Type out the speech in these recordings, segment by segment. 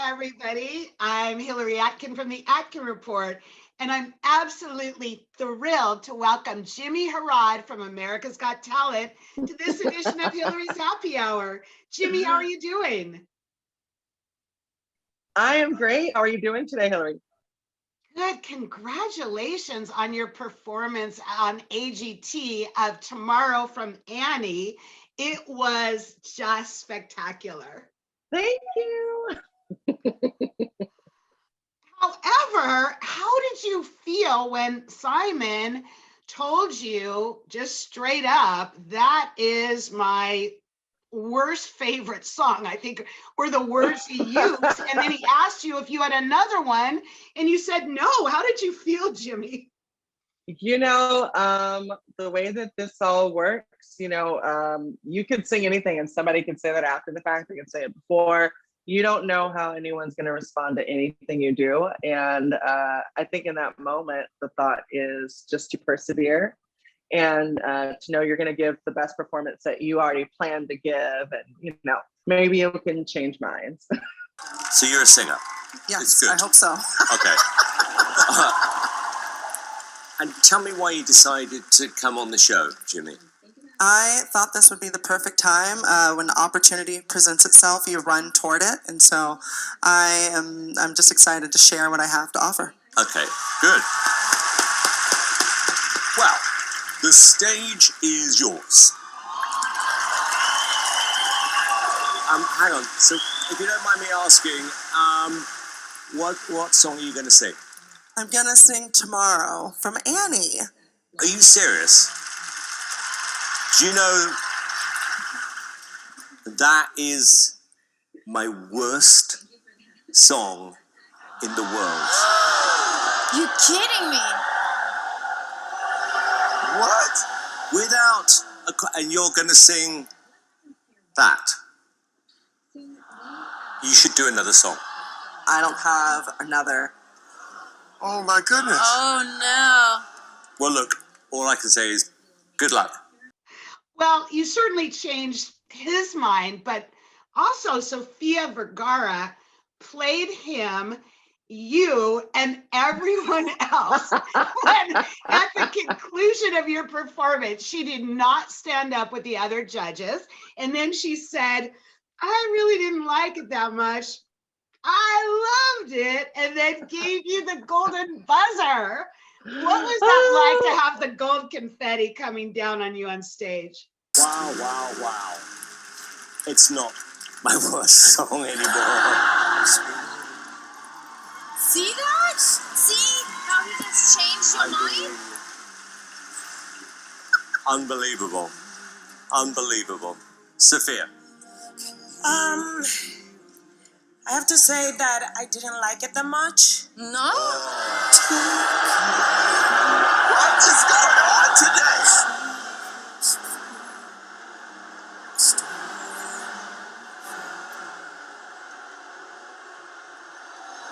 everybody. I'm Hillary Atkin from the Atkin Report, and I'm absolutely thrilled to welcome Jimmie Herrod from America's Got Talent to this edition of Hillary's Happy Hour. Jimmie, how are you doing? I am great. How are you doing today, Hillary? Good. Congratulations on your performance on AGT of Tomorrow from Annie. It was just spectacular. Thank you. However, how did you feel when Simon told you just straight up, that is my worst favorite song, I think, were the words he used. And then he asked you if you had another one and you said no. How did you feel, Jimmie? You know, the way that this all works, you could sing anything and somebody could say that after the fact, they could say it before. You don't know how anyone's going to respond to anything you do. And I think in that moment, the thought is just to persevere and to know you're going to give the best performance that you already planned to give. And, maybe you can change minds. So you're a singer? Yes, I hope so. Okay. And tell me why you decided to come on the show, Jimmie. I thought this would be the perfect time. When the opportunity presents itself, you run toward it. And so I'm just excited to share what I have to offer. Okay, good. Well, the stage is yours. Hang on. So, if you don't mind me asking, what song are you going to sing? I'm going to sing Tomorrow from Annie. Are you serious? Do you know that is my worst song in the world? You kidding me? What? And you're going to sing that? You should do another song. I don't have another. Oh my goodness. Oh no. Well, look, all I can say is good luck. Well, you certainly changed his mind, but also Sofia Vergara played him, you, and everyone else. And at the conclusion of your performance, she did not stand up with the other judges. And then she said, I really didn't like it that much. I loved it. And then gave you the golden buzzer. What was that like to have the gold confetti coming down on you on stage? Wow, wow, wow. It's not my worst song anymore. See that? See how he just changed your mind? Unbelievable. Unbelievable. Sofia. I have to say that I didn't like it that much. No? What is going on today?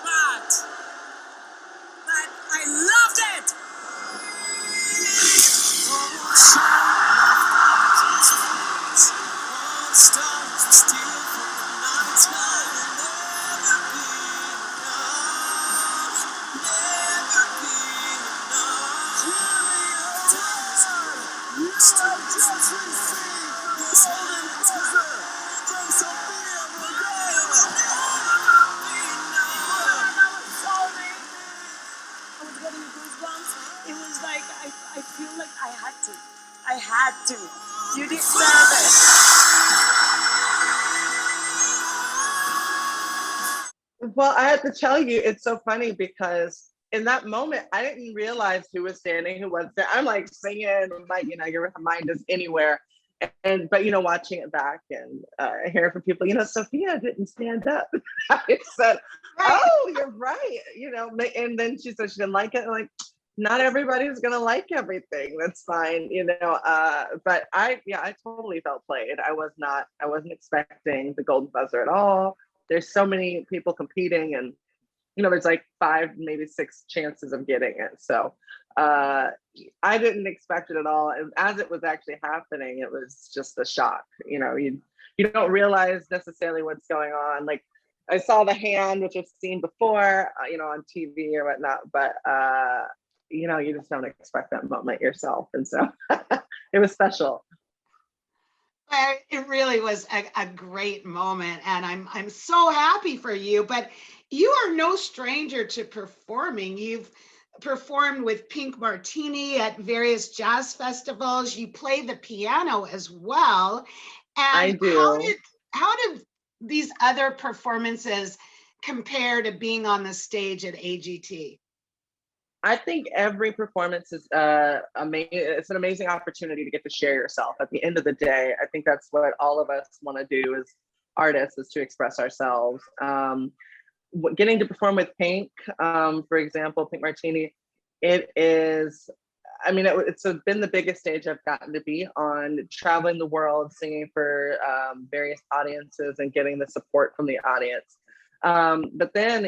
But I loved it. It was like I feel like I had to. You deserve it. Well, I have to tell you, it's so funny because in that moment, I didn't realize who was standing, who wasn't. I'm like singing, like, your mind is anywhere. But watching it back and hearing from people, Sofia didn't stand up. I said, oh, you're right. And then she said she didn't like it. I'm like, not everybody's gonna like everything. That's fine, but I totally felt played. I wasn't expecting the golden buzzer at all. There's so many people competing, and there's like 5, maybe 6 chances of getting it. So I didn't expect it at all. And as it was actually happening, it was just a shock. You don't realize necessarily what's going on. Like I saw the hand, which I've seen before, on TV or whatnot, but you just don't expect that moment yourself. And so it was special. It really was a great moment, and I'm so happy for you. But you are no stranger to performing. You've performed with Pink Martini at various jazz festivals. You play the piano as well. I And do. how did these other performances compare to being on the stage at AGT? I think every performance is amazing. It's an amazing opportunity to get to share yourself. At the end of the day, I think that's what all of us want to do as artists, is to express ourselves. Getting to perform with Pink, for example, Pink Martini, it is, it's been the biggest stage I've gotten to be on, traveling the world, singing for various audiences and getting the support from the audience. But then,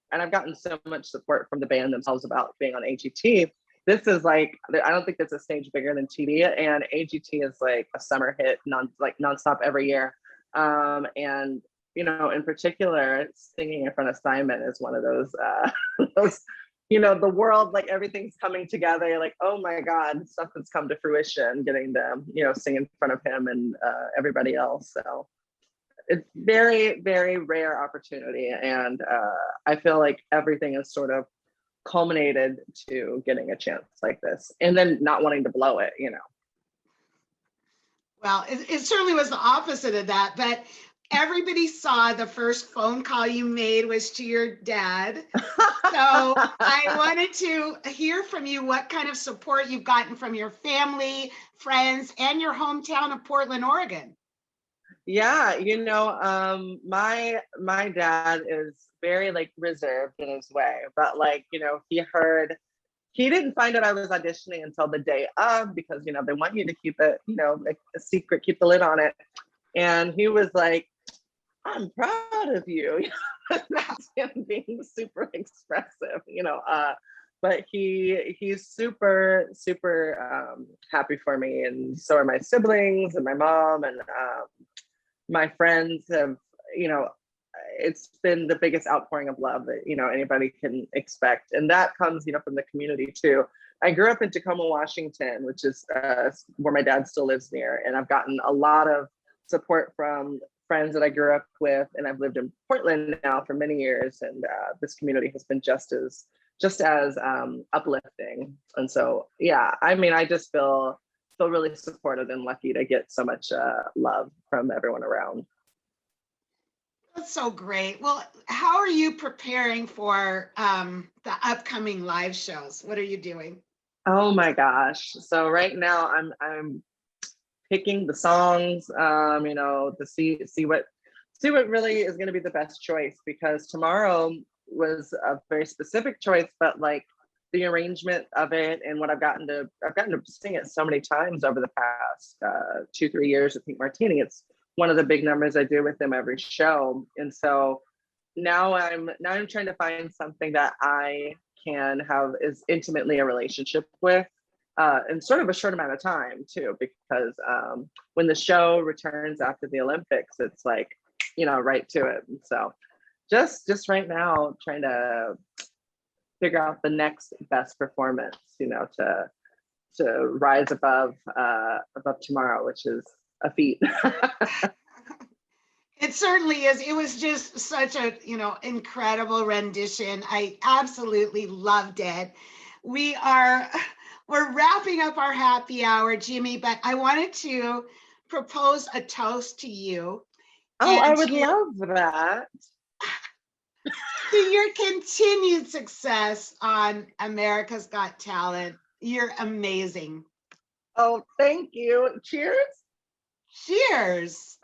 and I've gotten so much support from the band themselves about being on AGT. This is like, I don't think there's a stage bigger than TD, and AGT is like a summer hit, nonstop every year. And in particular, singing in front of Simon is one of those, the world, like everything's coming together. You're like, oh my God, stuff has come to fruition, getting to, sing in front of him and everybody else. So it's very, very rare opportunity. And I feel like everything is sort of culminated to getting a chance like this, and then not wanting to blow it. Well, it certainly was the opposite of that, but everybody saw the first phone call you made was to your dad. So I wanted to hear from you what kind of support you've gotten from your family, friends, and your hometown of Portland, Oregon. Yeah, my dad is very like reserved in his way, but he didn't find out I was auditioning until the day of, because they want you to keep it, like a secret, keep the lid on it. And he was like, I'm proud of you. That's him being super expressive, but he's super, super happy for me. And so are my siblings and my mom, and my friends have, it's been the biggest outpouring of love that, anybody can expect. And that comes, from the community too. I grew up in Tacoma, Washington, which is where my dad still lives near. And I've gotten a lot of support from friends that I grew up with, and I've lived in Portland now for many years. And this community has been just as uplifting. And so, yeah, I just feel really supported and lucky to get so much love from everyone around. That's so great. Well, how are you preparing for the upcoming live shows? What are you doing? Oh my gosh. So right now I'm picking the songs, to see what really is going to be the best choice, because tomorrow was a very specific choice, but like the arrangement of it and what I've gotten to sing it so many times over the past 2-3 years with Pink Martini. It's one of the big numbers I do with them every show. And so now I'm trying to find something that I can have as intimately a relationship with in sort of a short amount of time too, because when the show returns after the Olympics, it's like, right to it. And so just right now trying to figure out the next best performance, to rise above tomorrow, which is a feat. It certainly is. It was just such a, incredible rendition. I absolutely loved it. We're wrapping up our happy hour, Jimmie, but I wanted to propose a toast to you. Oh, I would love that. To your continued success on America's Got Talent. You're amazing. Oh, thank you. Cheers. Cheers.